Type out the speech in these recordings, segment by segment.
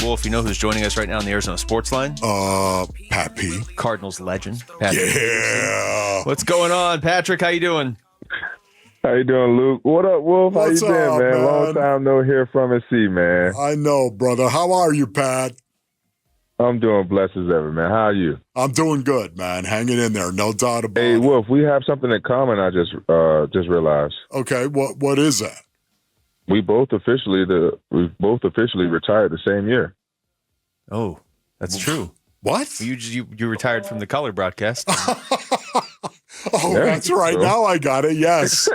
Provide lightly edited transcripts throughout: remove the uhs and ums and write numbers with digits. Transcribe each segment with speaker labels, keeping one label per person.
Speaker 1: Wolf, you know who's joining us right now on the Arizona Sports Line?
Speaker 2: Pat P.
Speaker 1: Cardinals legend, Patrick Peterson.
Speaker 2: Yeah.
Speaker 1: What's going on, Patrick? How you doing?
Speaker 3: How you doing, Luke? What up, Wolf?
Speaker 2: What's
Speaker 3: How you been,
Speaker 2: up,
Speaker 3: man? Long
Speaker 2: man?
Speaker 3: time no hear from and see, man.
Speaker 2: I know, brother. How are you, Pat?
Speaker 3: I'm doing blessed as ever, man. How are you?
Speaker 2: I'm doing good, man. Hanging in there, no doubt about
Speaker 3: Hey,
Speaker 2: it.
Speaker 3: Wolf, we have something in common. I just realized
Speaker 2: Okay, what is that?
Speaker 3: we both officially retired the same year.
Speaker 1: Oh, that's true.
Speaker 2: What?
Speaker 1: You retired from the color broadcast.
Speaker 2: Oh,
Speaker 3: Yeah,
Speaker 2: that's right.
Speaker 3: so.
Speaker 2: Now I got it. Yes.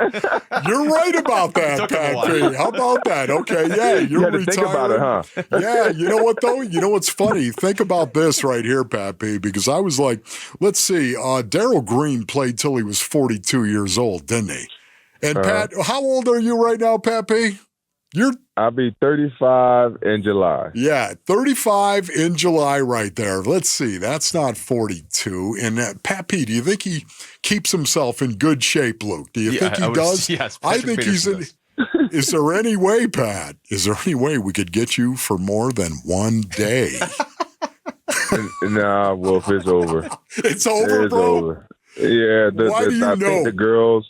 Speaker 2: You're right about that,
Speaker 1: Took him a
Speaker 2: Pat
Speaker 1: while.
Speaker 2: P. How about that? Okay, yeah,
Speaker 3: You
Speaker 2: you're
Speaker 3: had to
Speaker 2: retired.
Speaker 3: think about it, huh?
Speaker 2: Yeah, you know what, though? You know what's funny? Think about this right here, Pat P., because I was like, let's see, Darryl Green played till he was 42 years old, didn't he? And Pat, how old are you right now, Pat P.?
Speaker 3: I'll be 35 in July.
Speaker 2: Yeah, 35 in July right there. Let's see, that's not 42. And Pat P., do you think he keeps himself in good shape, Luke? Do you think he does?
Speaker 1: Yes,
Speaker 2: I
Speaker 1: Patrick
Speaker 2: think he's in.
Speaker 1: Peterson
Speaker 2: Is there any way, Pat? Is there any way we could get you for more than one day?
Speaker 3: Nah, Wolf, it's over.
Speaker 2: It's over,
Speaker 3: It's
Speaker 2: bro.
Speaker 3: over. Yeah,
Speaker 2: Why do you
Speaker 3: I
Speaker 2: know?
Speaker 3: think the girls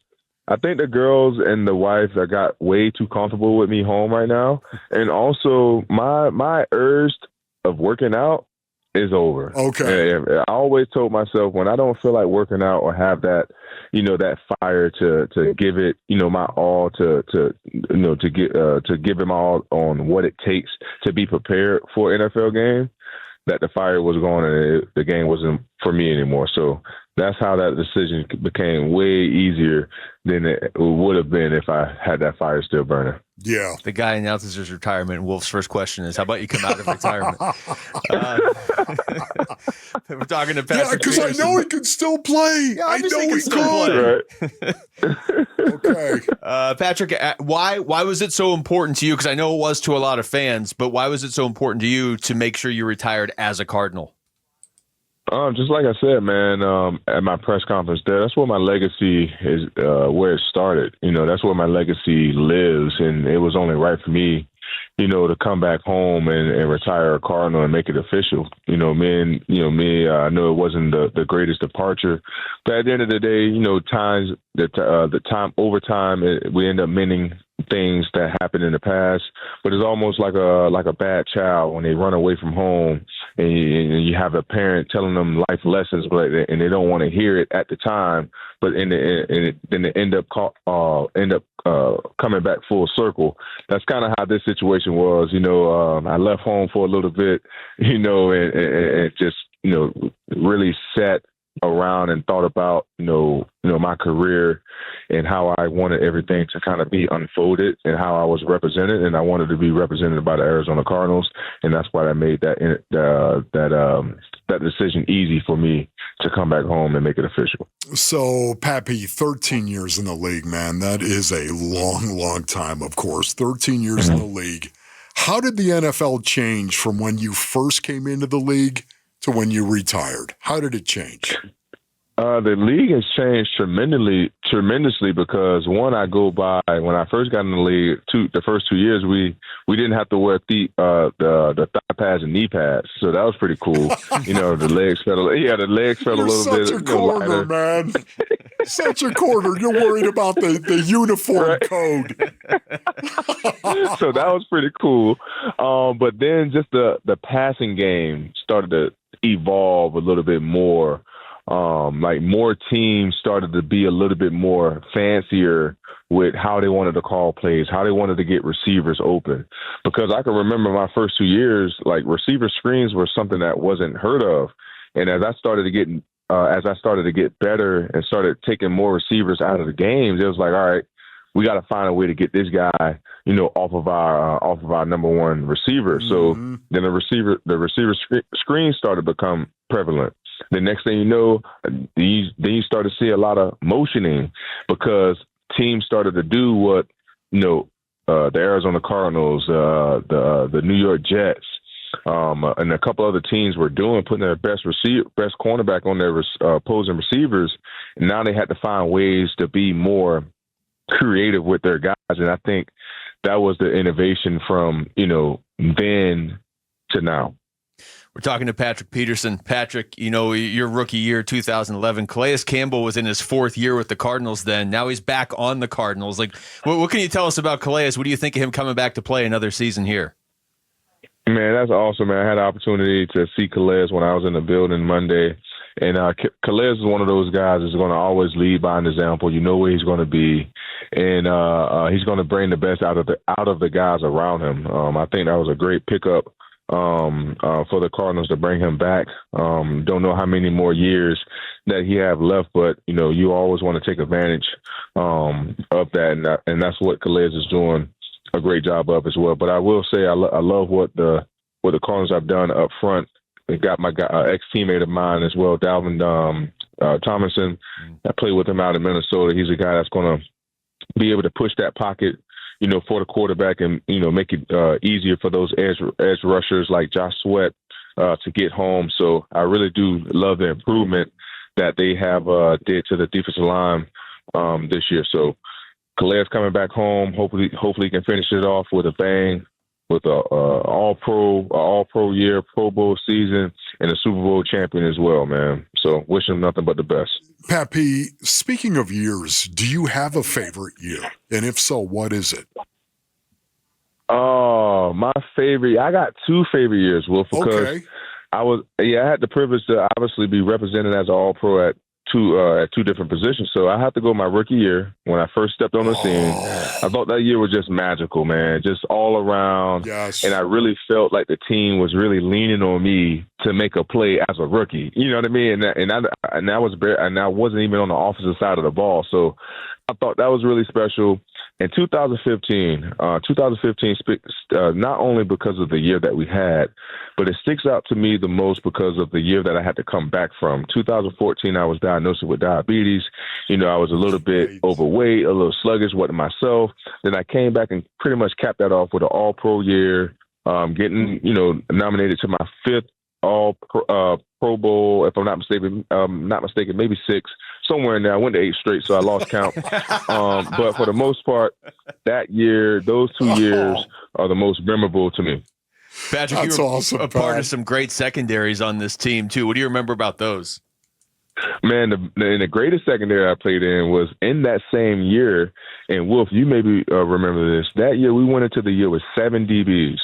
Speaker 3: and the wife that got way too comfortable with me home right now, and also my urge of working out is over.
Speaker 2: Okay.
Speaker 3: I always told myself when I don't feel like working out or have that, that fire to give it, my all to give him all on what it takes to be prepared for an NFL game, that the fire was gone and the game wasn't for me anymore. So that's how that decision became way easier than it would have been if I had that fire still burning.
Speaker 2: Yeah.
Speaker 1: The guy announces his retirement, and Wolf's first question is, how about you come out of retirement? We're talking to Patrick
Speaker 2: Yeah, because I
Speaker 1: Peterson.
Speaker 2: know he can still play.
Speaker 1: Yeah,
Speaker 2: I
Speaker 1: obviously
Speaker 2: know
Speaker 1: he
Speaker 2: he
Speaker 1: can still
Speaker 2: could.
Speaker 1: play.
Speaker 2: Okay.
Speaker 1: Patrick, why was it so important to you? Because I know it was to a lot of fans, but why was it so important to you to make sure you retired as a Cardinal?
Speaker 3: Just like I said, man, at my press conference there, that's where my legacy is, where it started. That's where my legacy lives, and it was only right for me, to come back home and retire a Cardinal and make it official. I know it wasn't the greatest departure, but at the end of the day, the time over time, we end up mending things that happened in the past. But it's almost like a bad child when they run away from home and you have a parent telling them life lessons, and they don't want to hear it at the time. But then they end up coming back full circle. That's kind of how this situation was. I left home for a little bit, and just really sat around and thought about my career and how I wanted everything to kind of be unfolded and how I was represented, and I wanted to be represented by the Arizona Cardinals, and that's why I made that decision easy for me to come back home and make it official.
Speaker 2: So, Pappy, 13 years in the league, man. That is a long, long time, of course. 13 years in the league. How did the NFL change from when you first came into the league to when you retired? How did it change?
Speaker 3: The league has changed tremendously because one, I go by when I first got in the league. The first 2 years, we didn't have to wear the thigh pads and knee pads, so that was pretty cool. The legs felt a little bit.
Speaker 2: Such a corner, man. Such a corner. You're worried about the uniform code.
Speaker 3: So that was pretty cool. But then just the passing game started to evolve a little bit more. Like more teams started to be a little bit more fancier with how they wanted to call plays, how they wanted to get receivers open. Because I can remember my first 2 years, like receiver screens were something that wasn't heard of. And as I started to get better and started taking more receivers out of the games, it was like, all right, we got to find a way to get this guy, off of our number one receiver. So then the receiver screen started to become prevalent. The next thing you know, then you start to see a lot of motioning because teams started to do what, the Arizona Cardinals, the New York Jets, and a couple other teams were doing, putting their best cornerback on their opposing receivers. And now they had to find ways to be more creative with their guys. And I think that was the innovation from, then to now.
Speaker 1: We're talking to Patrick Peterson. Patrick, your rookie year, 2011, Calais Campbell was in his 4th year with the Cardinals then. Now he's back on the Cardinals. Like, what can you tell us about Calais? What do you think of him coming back to play another season here?
Speaker 3: Man, that's awesome, man. I had the opportunity to see Calais when I was in the building Monday. And Calais is one of those guys that's going to always lead by an example. You know where he's going to be, and he's going to bring the best out of the guys around him. I think that was a great pickup for the Cardinals to bring him back. Don't know how many more years that he have left, but you always want to take advantage of that, and that's what Calais is doing a great job of as well. But I will say I love what the Cardinals have done up front. They got my ex-teammate of mine as well, Dalvin Tomlinson. I played with him out in Minnesota. He's a guy that's going to be able to push that pocket, for the quarterback and, make it easier for those edge rushers like Josh Sweat to get home. So I really do love the improvement that they have did to the defensive line this year. So Calais coming back home. Hopefully he can finish it off with a bang, with a all-pro year, Pro Bowl season, and a Super Bowl champion as well, man. So wish him nothing but the best.
Speaker 2: Pat P, speaking of years, do you have a favorite year? And if so, what is it?
Speaker 3: Oh, my favorite. I got 2 favorite years, Wolf, because I had the privilege to obviously be represented as an all-pro at two different positions. So I have to go my rookie year when I first stepped on the scene. I thought that year was just magical, man, just all around.
Speaker 2: Yes.
Speaker 3: And I really felt like the team was really leaning on me to make a play as a rookie. You know what I mean? And I wasn't even on the offensive side of the ball. So I thought that was really special. In 2015, not only because of the year that we had, but it sticks out to me the most because of the year that I had to come back from. 2014, I was diagnosed with diabetes. I was a little bit overweight, a little sluggish, wasn't myself. Then I came back and pretty much capped that off with an all-pro year, getting, nominated to my 5th Pro Bowl, if I'm not mistaken, maybe 6. Somewhere in there. I went to 8 straight, so I lost count. But for the most part, that year, those 2 years are the most memorable to me.
Speaker 1: Patrick, you were a part of some great secondaries on this team, too. What do you remember about those?
Speaker 3: Man, the greatest secondary I played in was in that same year. And, Wolf, you maybe remember this. That year, we went into the year with 7 DBs.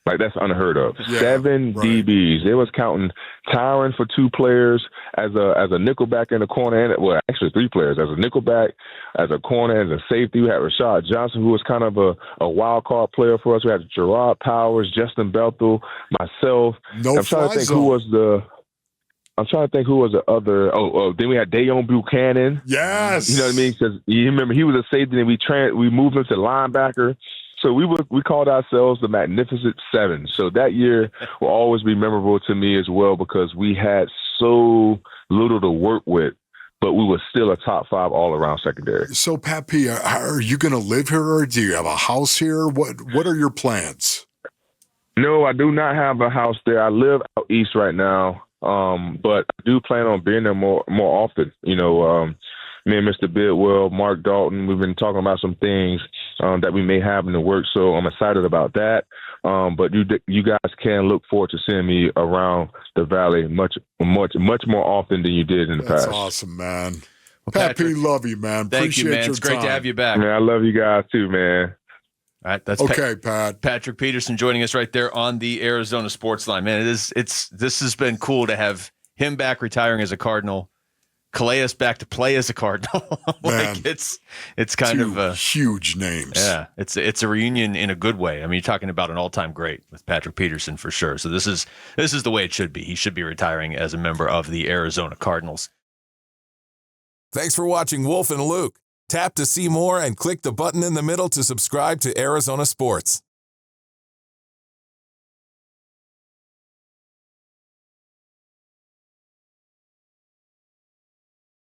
Speaker 3: Like, that's unheard of.
Speaker 2: Yeah,
Speaker 3: 7 DBs. They was counting Tyron for 2 players as a nickelback in the corner, and actually 3 players as a nickelback, as a corner, as a safety. We had Rashad Johnson, who was kind of a wild card player for us. We had Gerard Powers, Justin Bethel, myself. I'm trying to think who was the other. Then we had Dayon Buchanan.
Speaker 2: Yes.
Speaker 3: You know what I mean? Because you remember he was a safety, and we moved him to linebacker. So we called ourselves the Magnificent Seven. So that year will always be memorable to me as well because we had so little to work with, but we were still a top 5 all-around secondary.
Speaker 2: So, Pat P, are you going to live here or do you have a house here? What are your plans?
Speaker 3: No, I do not have a house there. I live out east right now, but I do plan on being there more often. Me and Mr. Bidwell, Mark Dalton, we've been talking about some things that we may have in the works, so I'm excited about that. But you guys can look forward to seeing me around the Valley much more often than you did in the past.
Speaker 2: That's awesome, man.
Speaker 1: Well,
Speaker 2: Pat P, love you, man.
Speaker 1: Thank you, man. It's great to have you back.
Speaker 3: Man, I love you guys too, man.
Speaker 1: All right, that's
Speaker 2: okay, Pat.
Speaker 1: Patrick Peterson joining us right there on the Arizona Sports Line. Man, this has been cool to have him back retiring as a Cardinal. Calais back to play as a Cardinal. It's kind of a
Speaker 2: huge names.
Speaker 1: Yeah, it's a reunion in a good way. I mean, you're talking about an all-time great with Patrick Peterson for sure. So this is the way it should be. He should be retiring as a member of the Arizona Cardinals.
Speaker 4: Thanks for watching Wolf and Luke. Tap to see more and click the button in the middle to subscribe to Arizona Sports.